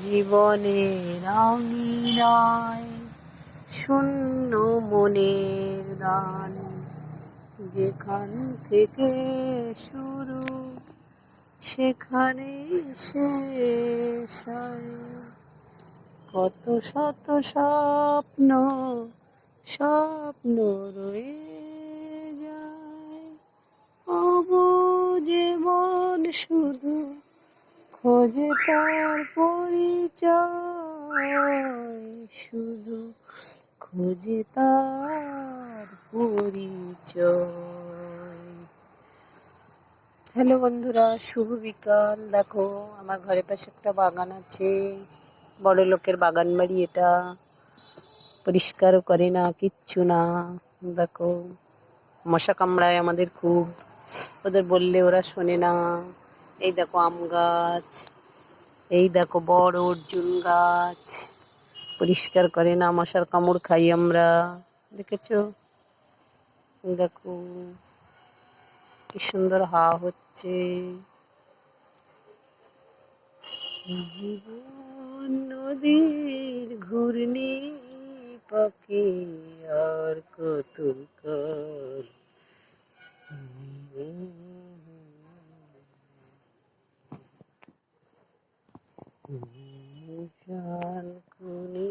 জীবনে রঙিনায় শূন্য মনের গান, যেখান থেকে শুরু সেখানে শেষ হয়। কত শত স্বপ্ন স্বপ্ন রয়ে যায়, অবুঝে মন শুধু খোঁজে তার পরিচয়, শুধু খোঁজে তার পরিচয়। হ্যালো বন্ধুরা, শুভ বিকাল। দেখো আমার ঘরের পাশে একটা বাগান আছে, বড় লোকের বাগান বাড়ি এটা, পরিষ্কারও করে না, কিচ্ছু না। দেখো মশা কামড়ায় আমাদের খুব, ওদের বললে ওরা শোনে না। এই দেখো আম গাছ, এই দেখো বড় অর্জুন গাছ, পরিষ্কার করে না, মশার কামড় খাই আমরা। দেখেছো? দেখো কি সুন্দর হাওয়া হচ্ছে। জীবন নদীর ঘূর্ণি পাখি আর কত কাল। শাল কুনি